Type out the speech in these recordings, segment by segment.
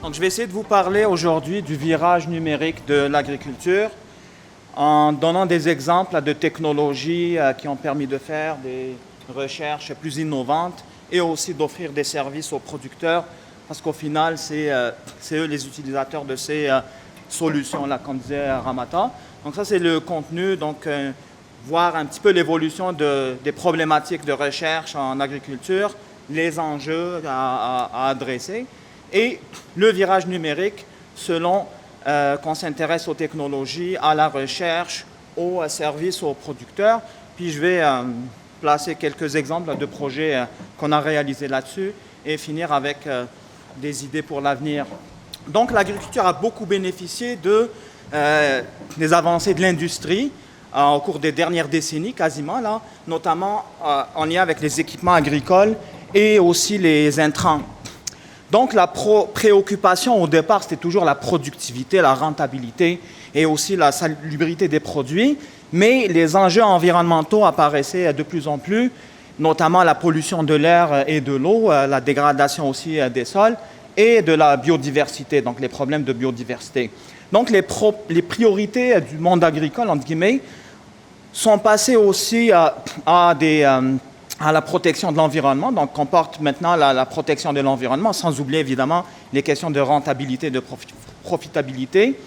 Donc, je vais essayer de vous parler aujourd'hui du virage numérique de l'agriculture en donnant des exemples de technologies qui ont permis de faire des recherches plus innovantes et aussi d'offrir des services aux producteurs parce qu'au final, c'est eux les utilisateurs de ces solutions-là, comme disait Ramata. Donc ça, c'est le contenu, donc voir un petit peu l'évolution des problématiques de recherche en agriculture, les enjeux à adresser. Et le virage numérique, selon qu'on s'intéresse aux technologies, à la recherche, aux services, aux producteurs. Puis je vais placer quelques exemples de projets qu'on a réalisés là-dessus et finir avec des idées pour l'avenir. Donc l'agriculture a beaucoup bénéficié des avancées de l'industrie au cours des dernières décennies, quasiment, là, notamment en lien avec les équipements agricoles et aussi les intrants. Donc, la préoccupation au départ, c'était toujours la productivité, la rentabilité et aussi la salubrité des produits. Mais les enjeux environnementaux apparaissaient de plus en plus, notamment la pollution de l'air et de l'eau, la dégradation aussi des sols et de la biodiversité, donc les problèmes de biodiversité. Donc, les priorités du monde agricole, entre guillemets, sont passées aussi à la protection de l'environnement, donc comporte maintenant la protection de l'environnement, sans oublier évidemment les questions de rentabilité, de profitabilité.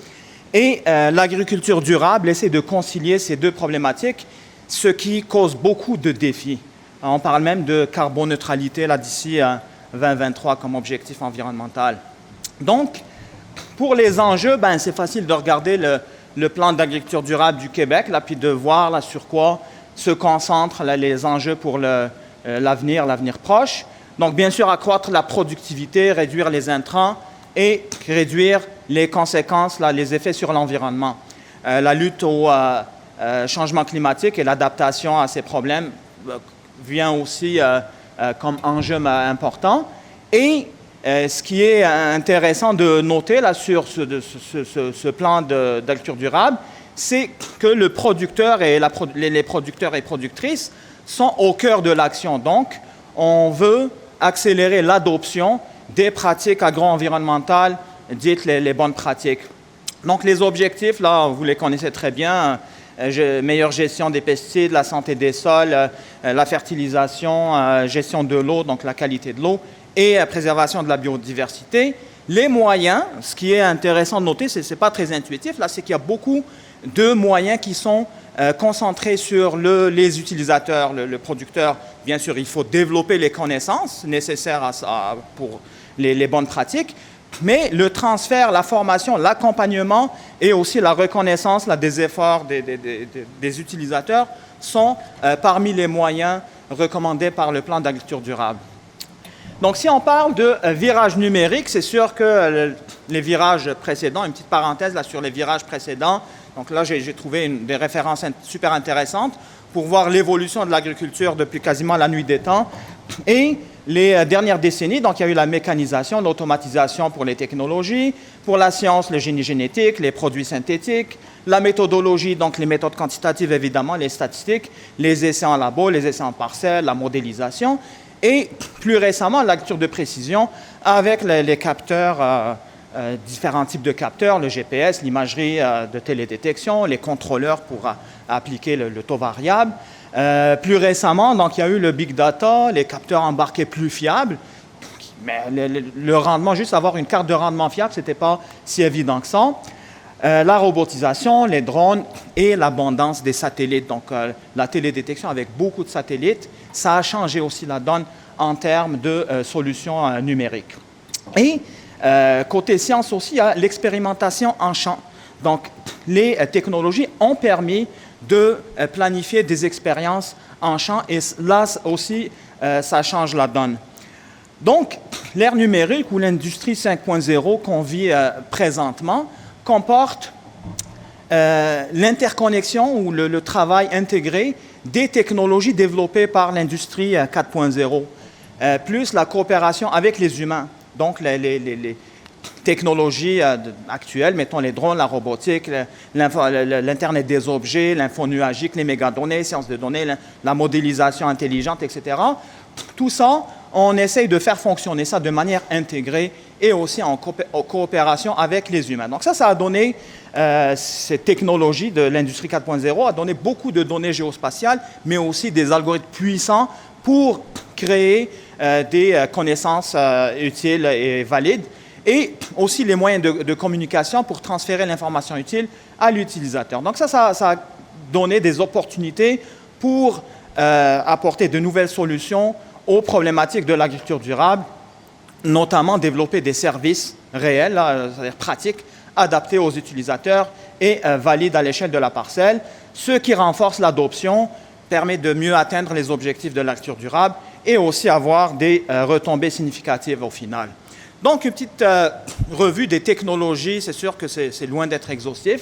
Et l'agriculture durable essaie de concilier ces deux problématiques, ce qui cause beaucoup de défis. On parle même de carboneutralité d'ici 2023 comme objectif environnemental. Donc, pour les enjeux, c'est facile de regarder le plan d'agriculture durable du Québec, puis de voir sur quoi se concentrent les enjeux pour l'avenir proche. Donc, bien sûr, accroître la productivité, réduire les intrants et réduire les conséquences, les effets sur l'environnement. La lutte au changement climatique et l'adaptation à ces problèmes vient aussi comme enjeu important. Et ce qui est intéressant de noter sur ce plan d'agriculture durable, c'est que le producteur et les producteurs et productrices sont au cœur de l'action. Donc, on veut accélérer l'adoption des pratiques agro-environnementales dites les bonnes pratiques. Donc, les objectifs, là, vous les connaissez très bien, meilleure gestion des pesticides, la santé des sols, la fertilisation, gestion de l'eau, donc la qualité de l'eau, et préservation de la biodiversité. Les moyens, ce qui est intéressant de noter, ce n'est pas très intuitif, là, c'est qu'il y a beaucoup de moyens qui sont concentrés sur les utilisateurs, le producteur. Bien sûr, il faut développer les connaissances nécessaires pour les bonnes pratiques, mais le transfert, la formation, l'accompagnement et aussi la reconnaissance des efforts des utilisateurs sont parmi les moyens recommandés par le plan d'agriculture durable. Donc, si on parle de virage numérique, c'est sûr que les virages précédents, une petite parenthèse sur les virages précédents, donc là, j'ai trouvé des références super intéressantes pour voir l'évolution de l'agriculture depuis quasiment la nuit des temps. Et les dernières décennies, donc il y a eu la mécanisation, l'automatisation pour les technologies, pour la science, le génie génétique, les produits synthétiques, la méthodologie, donc les méthodes quantitatives évidemment, les statistiques, les essais en labo, les essais en parcelle, la modélisation. Et plus récemment, l'agriculture de précision avec les capteurs, différents types de capteurs, le GPS, l'imagerie de télédétection, les contrôleurs pour appliquer le taux variable. Plus récemment, donc, il y a eu le big data, les capteurs embarqués plus fiables. Mais le rendement, juste avoir une carte de rendement fiable, ce n'était pas si évident que ça. La robotisation, les drones et l'abondance des satellites. Donc, la télédétection avec beaucoup de satellites, ça a changé aussi la donne en termes de solutions numériques. Et côté science aussi, il y a l'expérimentation en champ. Donc, les technologies ont permis de planifier des expériences en champ et là aussi, ça change la donne. Donc, l'ère numérique ou l'industrie 5.0 qu'on vit présentement comporte l'interconnexion ou le travail intégré des technologies développées par l'industrie 4.0, plus la coopération avec les humains. Donc, les technologies actuelles, mettons les drones, la robotique, l'Internet des objets, l'info nuagique, les mégadonnées, sciences de données, la modélisation intelligente, etc. Tout ça, on essaye de faire fonctionner ça de manière intégrée et aussi en coopération avec les humains. Donc ça a donné, ces technologies de l'industrie 4.0 a donné beaucoup de données géospatiales, mais aussi des algorithmes puissants pour créer des connaissances utiles et valides, et aussi les moyens de communication pour transférer l'information utile à l'utilisateur. Donc ça a donné des opportunités pour apporter de nouvelles solutions aux problématiques de l'agriculture durable, notamment développer des services réels, c'est-à-dire pratiques, adaptés aux utilisateurs et valides à l'échelle de la parcelle, ce qui renforce l'adoption, permet de mieux atteindre les objectifs de l'agriculture durable et aussi avoir des retombées significatives au final. Donc, une petite revue des technologies, c'est sûr que c'est loin d'être exhaustif.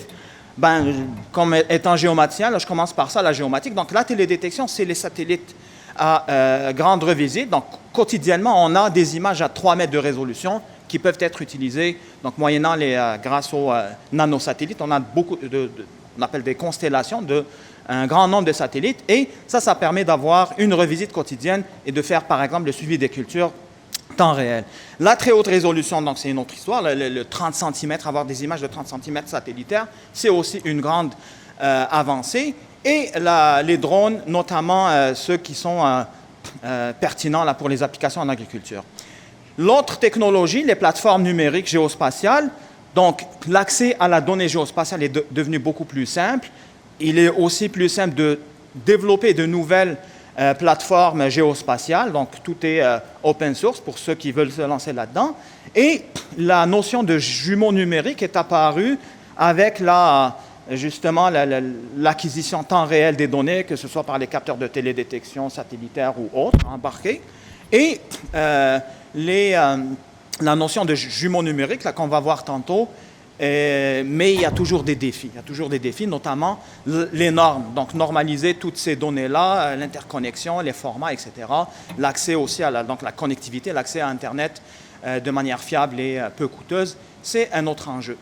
Comme étant géomaticien, là, je commence par ça, la géomatique. Donc, la télédétection, c'est les satellites à grande revisite. Donc, quotidiennement, on a des images à 3 mètres de résolution qui peuvent être utilisées, donc moyennant grâce aux nanosatellites. On a on appelle des constellations un grand nombre de satellites, et ça permet d'avoir une revisite quotidienne et de faire, par exemple, le suivi des cultures temps réel. La très haute résolution, donc c'est une autre histoire, le 30 cm, avoir des images de 30 cm satellitaires, c'est aussi une grande avancée. Et les drones, notamment ceux qui sont pertinents là, pour les applications en agriculture. L'autre technologie, les plateformes numériques géospatiales, donc l'accès à la donnée géospatiale est devenu beaucoup plus simple. Il est aussi plus simple de développer de nouvelles plateformes géospatiales, donc tout est open source pour ceux qui veulent se lancer là-dedans. Et la notion de jumeaux numériques est apparue avec justement l'acquisition temps réel des données, que ce soit par les capteurs de télédétection satellitaires ou autres embarqués. Et la notion de jumeaux numériques, qu'on va voir tantôt, mais il y a toujours des défis. Il y a toujours des défis, notamment les normes. Donc, normaliser toutes ces données-là, l'interconnexion, les formats, etc. L'accès aussi à la connectivité, l'accès à Internet de manière fiable et peu coûteuse, c'est un autre enjeu.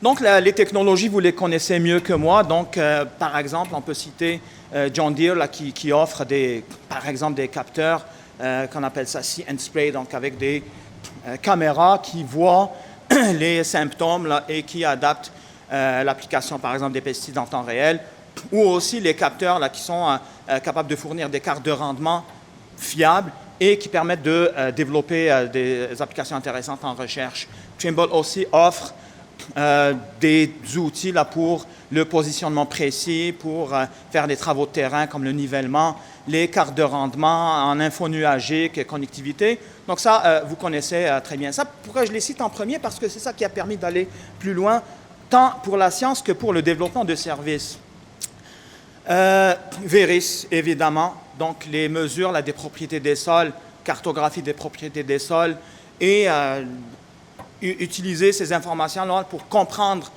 Donc, les technologies, vous les connaissez mieux que moi. Donc, par exemple, on peut citer John Deere là, qui offre, par exemple, des capteurs qu'on appelle ça See and Spray, donc avec des caméras qui voient les symptômes là, et qui adaptent l'application, par exemple, des pesticides en temps réel, ou aussi les capteurs là, qui sont capables de fournir des cartes de rendement fiables et qui permettent de développer des applications intéressantes en recherche. Trimble aussi offre des outils là, pour le positionnement précis, pour faire des travaux de terrain comme le nivellement, les cartes de rendement en info nuagique et connectivité. Donc ça, vous connaissez très bien ça. Pourquoi je les cite en premier? Parce que c'est ça qui a permis d'aller plus loin, tant pour la science que pour le développement de services. VERIS, évidemment, donc les mesures là, des propriétés des sols, cartographie des propriétés des sols, et utiliser ces informations-là pour comprendre,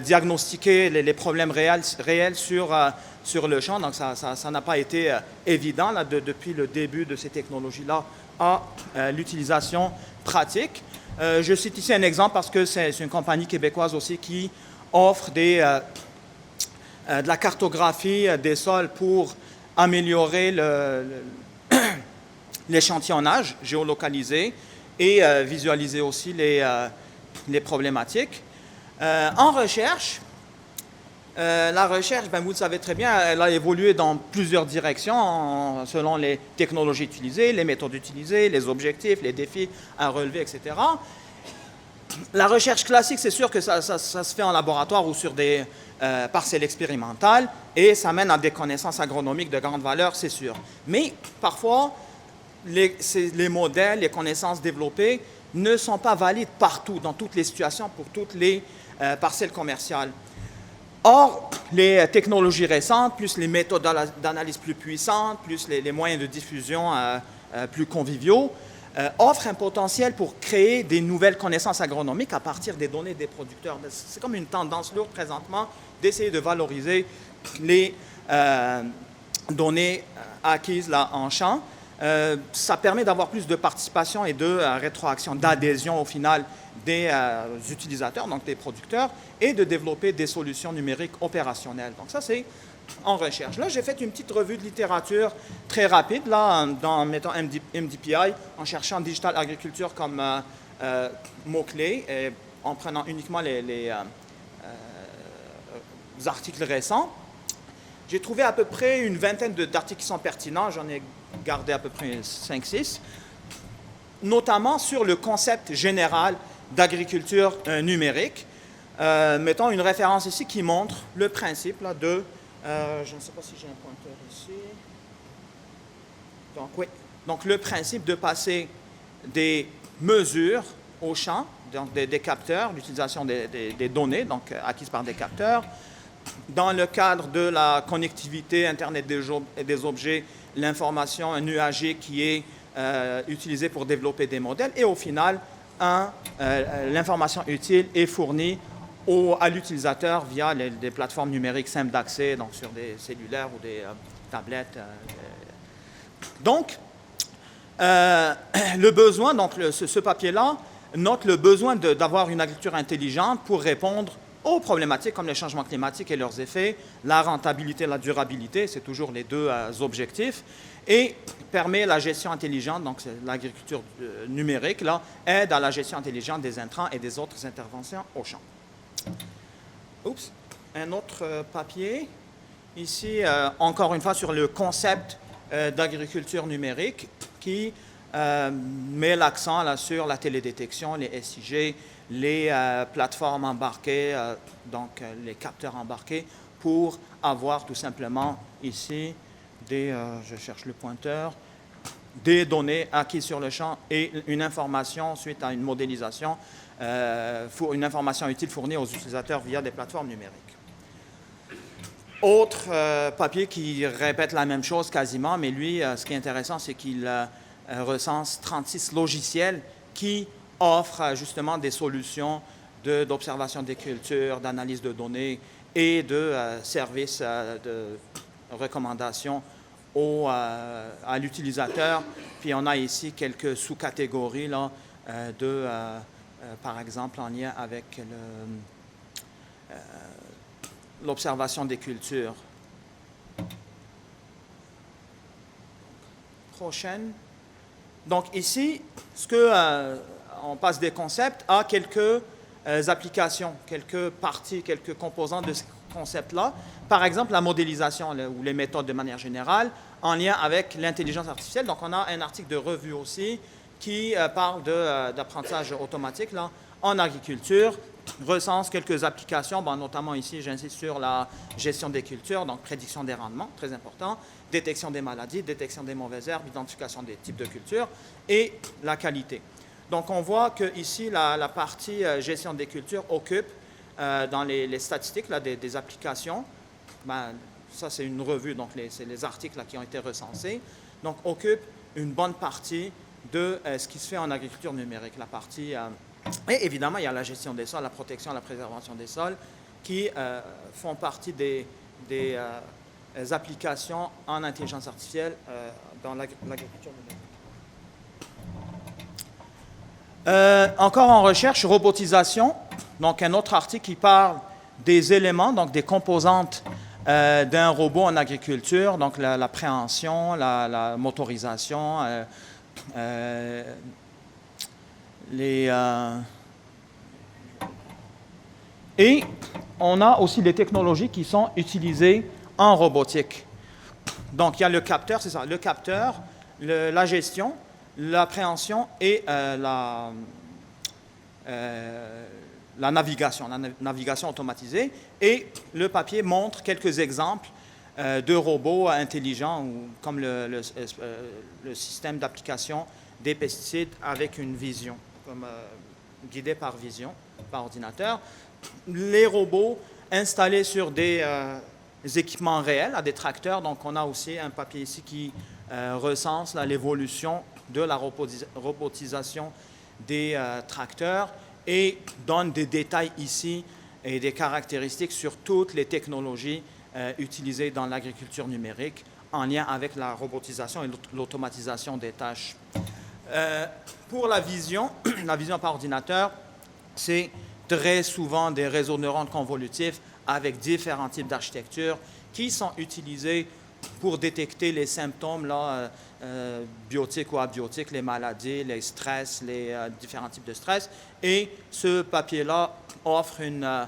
diagnostiquer les problèmes réels sur le champ. Donc, ça n'a pas été évident là, depuis le début de ces technologies-là à l'utilisation pratique. Je cite ici un exemple parce que c'est une compagnie québécoise aussi qui offre de la cartographie des sols pour améliorer l'échantillonnage géolocalisé et visualiser aussi les problématiques. En recherche, la recherche, vous le savez très bien, elle a évolué dans plusieurs directions selon les technologies utilisées, les méthodes utilisées, les objectifs, les défis à relever, etc. La recherche classique, c'est sûr que ça se fait en laboratoire ou sur des parcelles expérimentales et ça mène à des connaissances agronomiques de grande valeur, c'est sûr. Mais parfois, les modèles, les connaissances développées ne sont pas valides partout, dans toutes les situations, pour toutes les parcelles commerciales. Or, les technologies récentes, plus les méthodes d'analyse plus puissantes, plus les moyens de diffusion plus conviviaux, offrent un potentiel pour créer des nouvelles connaissances agronomiques à partir des données des producteurs. C'est comme une tendance lourde présentement d'essayer de valoriser les données acquises là, en champ. Ça permet d'avoir plus de participation et de rétroaction, d'adhésion au final des utilisateurs, donc des producteurs, et de développer des solutions numériques opérationnelles. Donc ça, c'est en recherche. Là, j'ai fait une petite revue de littérature très rapide, là, en mettant MDPI, en cherchant Digital Agriculture comme mots-clés, et en prenant uniquement les articles récents. J'ai trouvé à peu près une vingtaine d'articles qui sont pertinents, j'en ai gardé à peu près 5-6, notamment sur le concept général d'agriculture numérique. Mettons une référence ici qui montre le principe là, de... je ne sais pas si j'ai un pointeur ici. Donc, oui. Donc, le principe de passer des mesures au champ, donc des capteurs, l'utilisation des données donc, acquises par des capteurs. Dans le cadre de la connectivité Internet des objets, l'information nuagique qui est utilisée pour développer des modèles. Et au final, l'information utile est fournie à l'utilisateur via des plateformes numériques simples d'accès, donc sur des cellulaires ou des tablettes. Donc, le besoin, donc ce papier-là note le besoin d'avoir une agriculture intelligente pour répondre aux problématiques comme les changements climatiques et leurs effets, la rentabilité, la durabilité, c'est toujours les deux objectifs, et permet la gestion intelligente, donc l'agriculture numérique, là, aide à la gestion intelligente des intrants et des autres interventions au champ. Oups, un autre papier, ici, encore une fois, sur le concept d'agriculture numérique qui met l'accent là, sur la télédétection, les SIG, les plateformes embarquées, donc les capteurs embarqués, pour avoir tout simplement ici je cherche le pointeur, des données acquises sur le champ et une information suite à une modélisation, une information utile fournie aux utilisateurs via des plateformes numériques. Autre papier qui répète la même chose quasiment, mais lui, ce qui est intéressant, c'est qu'il recense 36 logiciels qui offrent justement des solutions d'observation des cultures, d'analyse de données et de services de recommandation à l'utilisateur. Puis on a ici quelques sous-catégories là, par exemple, en lien avec l'observation des cultures. Prochaine. Donc ici, on passe des concepts à quelques applications, quelques parties, quelques composants de ce concept-là. Par exemple, la modélisation ou les méthodes de manière générale en lien avec l'intelligence artificielle. Donc on a un article de revue aussi qui parle d'apprentissage automatique là, en agriculture, recense quelques applications, notamment ici, j'insiste sur la gestion des cultures, donc prédiction des rendements, très important, détection des maladies, détection des mauvaises herbes, identification des types de cultures et la qualité. Donc, on voit que ici, la partie gestion des cultures occupe dans les statistiques là, des applications. Ça, c'est une revue, donc c'est les articles là, qui ont été recensés. Donc, occupe une bonne partie de ce qui se fait en agriculture numérique. La partie, et évidemment, il y a la gestion des sols, la protection, la préservation des sols, qui font partie des applications en intelligence artificielle dans l'agriculture numérique. Encore en recherche, robotisation, donc un autre article qui parle des éléments, donc des composantes d'un robot en agriculture, donc la préhension, la motorisation, et on a aussi des technologies qui sont utilisées en robotique. Donc il y a le capteur, c'est ça, le capteur, la gestion, l'appréhension et la navigation automatisée. Et le papier montre quelques exemples de robots intelligents, comme le système d'application des pesticides avec une vision, comme guidé par vision, par ordinateur. Les robots installés sur des équipements réels, à des tracteurs. Donc on a aussi un papier ici qui recense l'évolution de la robotisation des tracteurs et donne des détails ici et des caractéristiques sur toutes les technologies utilisées dans l'agriculture numérique en lien avec la robotisation et l'automatisation des tâches. Pour la vision par ordinateur, c'est très souvent des réseaux de neurones convolutifs avec différents types d'architectures qui sont utilisés pour détecter les symptômes là, biotiques ou abiotiques, les maladies, les stress, les différents types de stress. Et ce papier-là offre une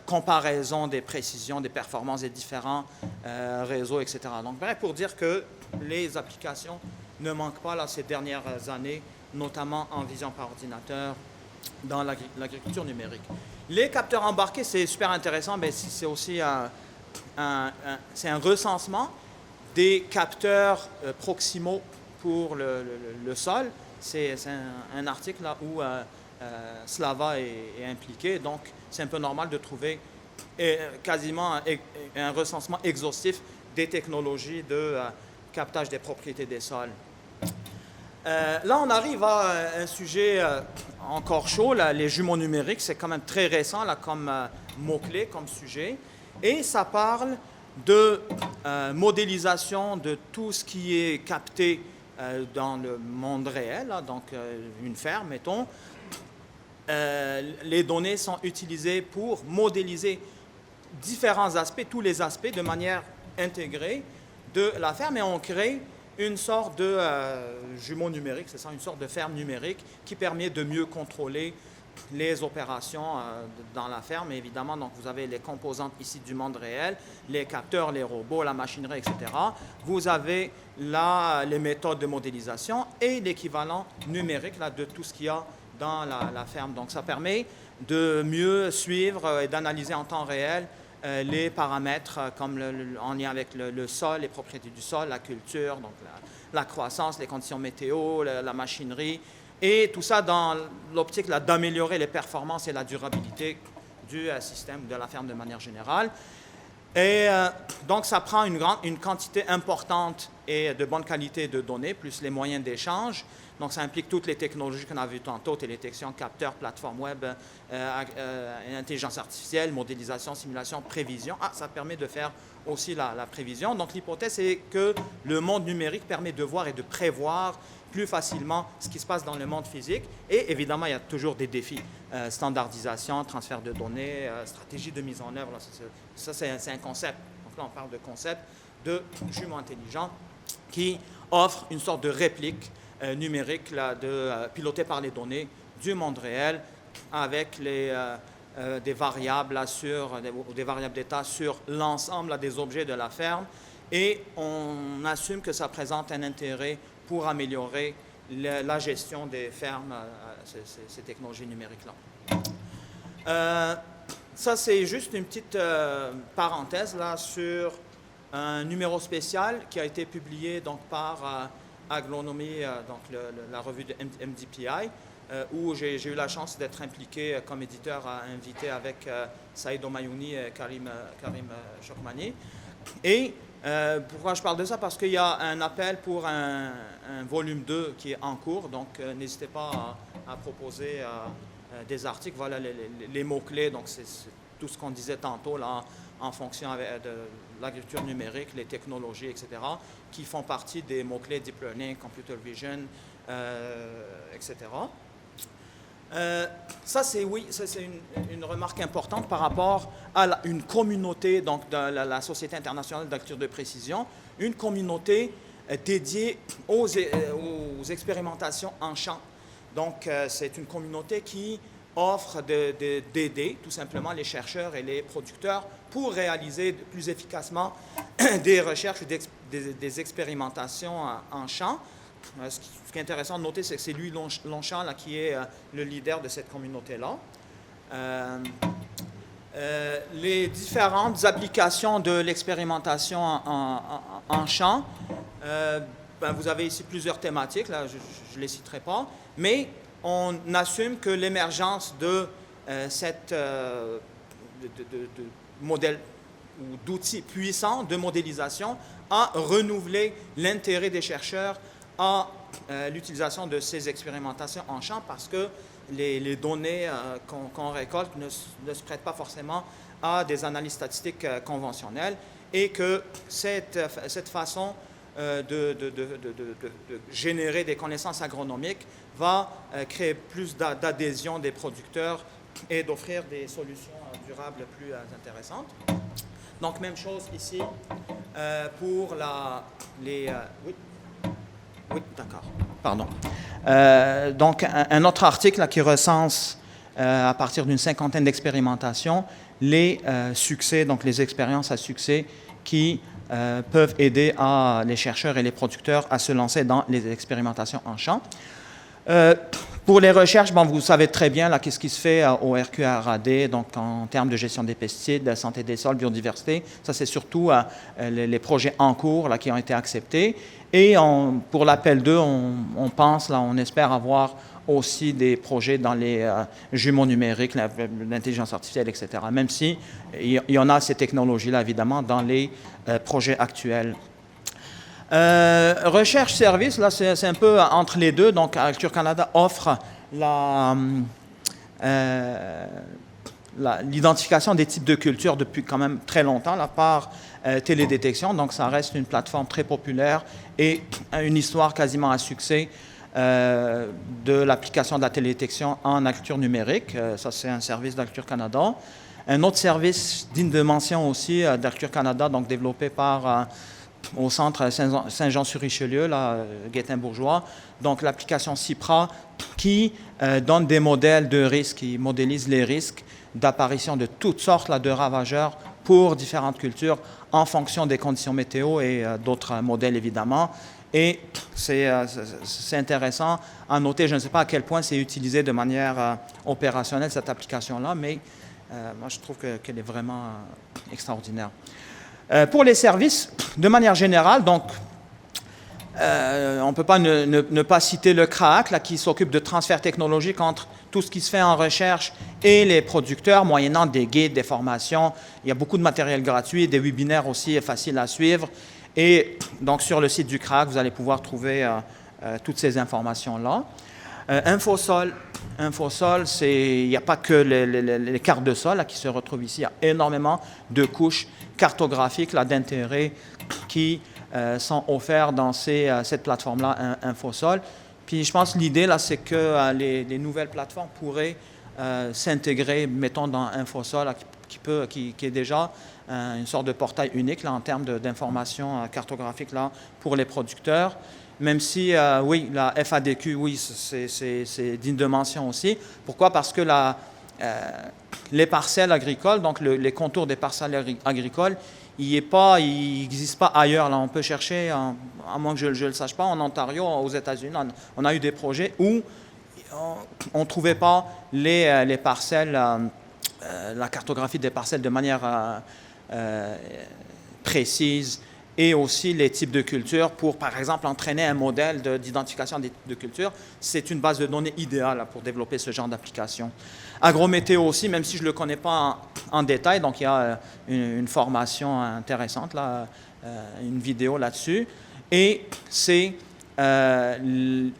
comparaison des précisions, des performances des différents réseaux, etc. Donc, bref, pour dire que les applications ne manquent pas là, ces dernières années, notamment en vision par ordinateur dans l'agriculture numérique. Les capteurs embarqués, c'est super intéressant, mais c'est aussi c'est un recensement des capteurs proximaux pour le sol. C'est un article là où Slava est impliqué, donc c'est un peu normal de trouver quasiment un recensement exhaustif des technologies de captage des propriétés des sols. Là, on arrive à un sujet encore chaud, là, les jumeaux numériques. C'est quand même très récent là, comme mot-clé, comme sujet. Et ça parle de modélisation de tout ce qui est capté dans le monde réel, là, donc une ferme, mettons. Les données sont utilisées pour modéliser différents aspects, tous les aspects, de manière intégrée de la ferme, et on crée une sorte de jumeau numérique, c'est ça, une sorte de ferme numérique qui permet de mieux contrôler les opérations dans la ferme. Et évidemment, donc, vous avez les composantes ici du monde réel, les capteurs, les robots, la machinerie, etc. Vous avez là les méthodes de modélisation et l'équivalent numérique là, de tout ce qu'il y a dans la ferme. Donc, ça permet de mieux suivre et d'analyser en temps réel les paramètres comme en lien avec le sol, les propriétés du sol, la culture, donc la croissance, les conditions météo, la machinerie, et tout ça dans l'optique d'améliorer les performances et la durabilité du système, de la ferme de manière générale. Et donc, ça prend une quantité importante et de bonne qualité de données, plus les moyens d'échange. Donc, ça implique toutes les technologies qu'on a vues tantôt, télédétection, capteurs, plateforme web, intelligence artificielle, modélisation, simulation, prévision. Ça permet de faire aussi la prévision. Donc, l'hypothèse est que le monde numérique permet de voir et de prévoir plus facilement ce qui se passe dans le monde physique. Et évidemment, il y a toujours des défis. Standardisation, transfert de données, stratégie de mise en œuvre. Là, ça, c'est un concept. Donc là, on parle de concept de jumeaux intelligents qui offre une sorte de réplique numérique là, pilotée par les données du monde réel avec des variables là, des variables d'état sur l'ensemble là, des objets de la ferme. Et on assume que ça présente un intérêt pour améliorer la gestion des fermes, ces technologies numériques-là. Ça, c'est juste une petite parenthèse là, sur un numéro spécial qui a été publié donc, par Agronomie, donc la revue de MDPI, où j'ai eu la chance d'être impliqué comme éditeur invité avec Saïd Omayouni et Karim Chokmani. Et pourquoi je parle de ça? Parce qu'il y a un appel pour un volume 2 qui est en cours, donc n'hésitez pas à proposer des articles. Voilà les mots-clés, donc c'est tout ce qu'on disait tantôt là, en fonction de l'agriculture numérique, les technologies, etc., qui font partie des mots-clés Deep Learning, Computer Vision, etc. Ça, c'est une remarque importante par rapport à une communauté, donc de la Société internationale d'agriculture de précision, une communauté dédiée aux expérimentations en champ. Donc, c'est une communauté qui offre d'aider tout simplement les chercheurs et les producteurs pour réaliser plus efficacement des recherches, des expérimentations en champ. Ce qui est intéressant de noter, c'est que c'est Louis Longchamp là, qui est le leader de cette communauté-là. Les différentes applications de l'expérimentation en champ, vous avez ici plusieurs thématiques, là, je ne les citerai pas, mais on assume que l'émergence de modèles ou d'outils puissants de modélisation a renouvelé l'intérêt des chercheurs à l'utilisation de ces expérimentations en champ parce que les données qu'on récolte ne se prêtent pas forcément à des analyses statistiques conventionnelles et que cette façon de générer des connaissances agronomiques va créer plus d'adhésion des producteurs et d'offrir des solutions durables plus intéressantes. Donc, même chose ici pour oui, oui, d'accord. Pardon. Donc, un autre article là, qui recense, à partir d'une cinquantaine d'expérimentations, les succès, donc les expériences à succès qui peuvent aider les chercheurs et les producteurs à se lancer dans les expérimentations en champ. Pour les recherches, bon, vous savez très bien là, qu'est-ce qui se fait au RQRAD, donc en termes de gestion des pesticides, de santé des sols, biodiversité. Ça, c'est surtout les projets en cours là, qui ont été acceptés. Et pour l'appel 2, on pense, là, on espère avoir aussi des projets dans les jumeaux numériques, l'intelligence artificielle, etc. Même si il y en a ces technologies-là, évidemment, dans les projets actuels. Recherche-service, là, c'est un peu entre les deux. Donc, Agriculture Canada offre l'identification des types de cultures depuis quand même très longtemps, là, par télédétection. Donc, ça reste une plateforme très populaire et une histoire quasiment à succès de l'application de la télédétection en agriculture numérique. Ça, c'est un service d'Agriculture Canada. Un autre service digne de mention aussi d'Agriculture Canada, donc développé par au centre Saint-Jean-sur-Richelieu, là, Guétin-Bourgeois. Donc, l'application CIPRA qui donne des modèles de risques, qui modélise les risques d'apparition de toutes sortes là, de ravageurs pour différentes cultures en fonction des conditions météo et d'autres modèles, évidemment. Et c'est intéressant à noter, je ne sais pas à quel point c'est utilisé de manière opérationnelle, cette application-là, mais moi, je trouve qu'elle est vraiment extraordinaire. Pour les services, de manière générale, donc, on ne peut pas ne pas citer le CRAAC, là, qui s'occupe de transfert technologique entre tout ce qui se fait en recherche et les producteurs, moyennant des guides, des formations. Il y a beaucoup de matériel gratuit, des webinaires aussi faciles à suivre. Et donc, sur le site du CRAAC, vous allez pouvoir trouver toutes ces informations-là. Infosol, il n'y a pas que les cartes de sol là, qui se retrouvent ici. Il y a énormément de couches cartographiques d'intérêt qui sont offertes dans cette plateforme-là, Infosol. Puis je pense que l'idée, là, c'est que les nouvelles plateformes pourraient s'intégrer, mettons, dans Infosol, là, qui est déjà une sorte de portail unique là, en termes d'informations cartographiques là, pour les producteurs. Même si, oui, la FADQ, oui, c'est digne de mention aussi. Pourquoi? Parce que les parcelles agricoles, donc les contours des parcelles agricoles, il n'existe pas ailleurs. Là. On peut chercher, à moins que je ne le sache pas, en Ontario, aux États-Unis, on a eu des projets où on ne trouvait pas les parcelles, la cartographie des parcelles de manière précise, et aussi les types de cultures pour, par exemple, entraîner un modèle d'identification de cultures. C'est une base de données idéale là, pour développer ce genre d'application. Agrométéo aussi, même si je ne le connais pas en détail, donc il y a une formation intéressante, là, une vidéo là-dessus. Et c'est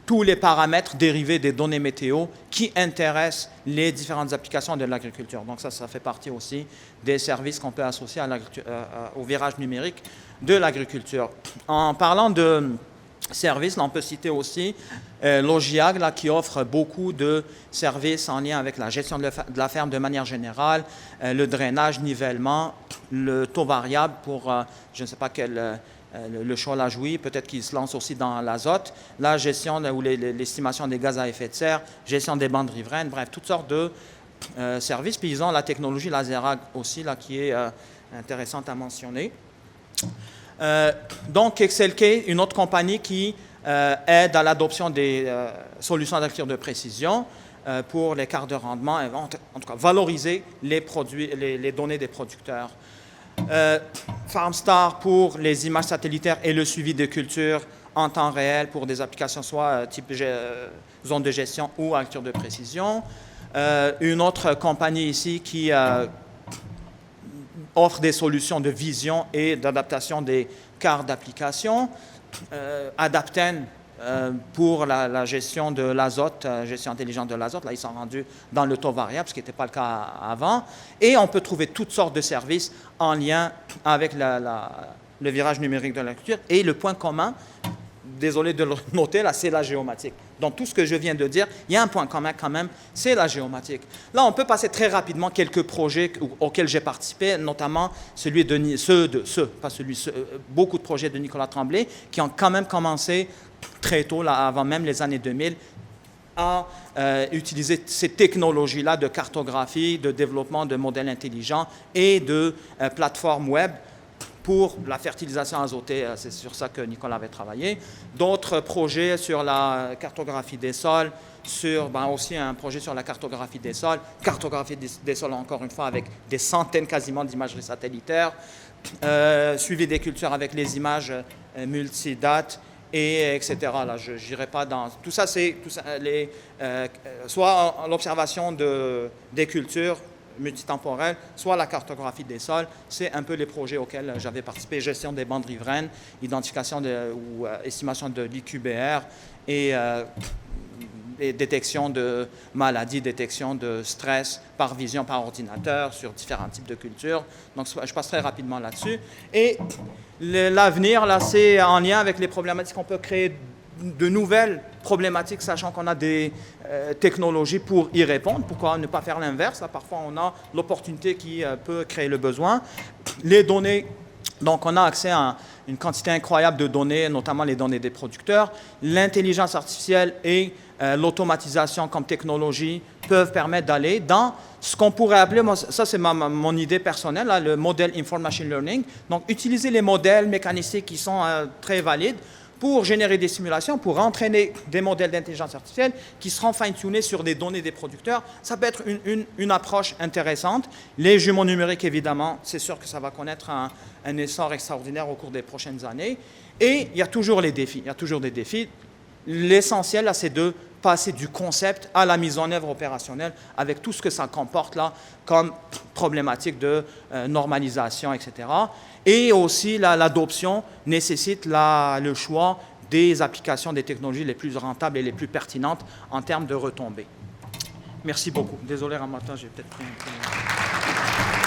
tous les paramètres dérivés des données météo qui intéressent les différentes applications de l'agriculture. Donc ça fait partie aussi des services qu'on peut associer au virage numérique de l'agriculture. En parlant de services, là, on peut citer aussi Logiag, là, qui offre beaucoup de services en lien avec la gestion de la ferme de manière générale, le drainage, nivellement, le taux variable pour, je ne sais pas quel... le chôlage, oui, peut-être qu'il se lance aussi dans l'azote, la gestion ou l'estimation des gaz à effet de serre, gestion des bandes riveraines, bref, toutes sortes de services. Puis ils ont la technologie Laserag aussi, là, qui est intéressante à mentionner. Donc, XLK, une autre compagnie qui aide à l'adoption des solutions d'agriculture de précision pour les cartes de rendement, et en tout cas valoriser les produits, les données des producteurs. FarmStar pour les images satellitaires et le suivi de cultures en temps réel pour des applications soit type zone de gestion ou agriculture de précision. Une autre compagnie ici qui offre des solutions de vision et d'adaptation des cartes d'application. Adapten pour la gestion de l'azote, gestion intelligente de l'azote. Là, ils sont rendus dans le taux variable, ce qui n'était pas le cas avant. Et on peut trouver toutes sortes de services en lien avec le virage numérique de l'agriculture. Et le point commun, désolé de le noter, là, c'est la géomatique. Dans tout ce que je viens de dire, il y a un point commun quand même, c'est la géomatique. Là, on peut passer très rapidement quelques projets auxquels j'ai participé, notamment beaucoup de projets de Nicolas Tremblay, qui ont quand même commencé très tôt, là, avant même les années 2000, à utiliser ces technologies-là de cartographie, de développement de modèles intelligents et de plateformes web pour la fertilisation azotée. C'est sur ça que Nicolas avait travaillé. D'autres projets sur la cartographie des sols, aussi un projet sur la cartographie des sols, des sols encore une fois avec des centaines quasiment d'imageries satellitaires, suivi des cultures avec les images multidates, et etc. Là, je n'irai pas dans... Tout ça, c'est soit l'observation des cultures multitemporelles, soit la cartographie des sols. C'est un peu les projets auxquels j'avais participé. Gestion des bandes riveraines, identification ou estimation de l'IQBR et détection de maladies, détection de stress par vision, par ordinateur, sur différents types de cultures. Donc, je passerai rapidement là-dessus. Et l'avenir, là, c'est en lien avec les problématiques. On peut créer de nouvelles problématiques, sachant qu'on a des technologies pour y répondre. Pourquoi ne pas faire l'inverse? Parfois, on a l'opportunité qui peut créer le besoin. Les données, donc on a accès à une quantité incroyable de données, notamment les données des producteurs. L'intelligence artificielle et l'automatisation comme technologie peuvent permettre d'aller dans ce qu'on pourrait appeler, ça c'est mon idée personnelle, là, le modèle Informed Machine Learning. Donc, utiliser les modèles mécaniciens qui sont très valides pour générer des simulations, pour entraîner des modèles d'intelligence artificielle qui seront fine-tunés sur des données des producteurs. Ça peut être une approche intéressante. Les jumeaux numériques, évidemment, c'est sûr que ça va connaître un essor extraordinaire au cours des prochaines années. Et il y a toujours les défis. Il y a toujours des défis. L'essentiel, là, c'est de passer du concept à la mise en œuvre opérationnelle avec tout ce que ça comporte là comme problématique de normalisation, etc. Et aussi, l'adoption nécessite le choix des applications des technologies les plus rentables et les plus pertinentes en termes de retombées. Merci beaucoup. Désolé, Ramata, j'ai peut-être pris un peu...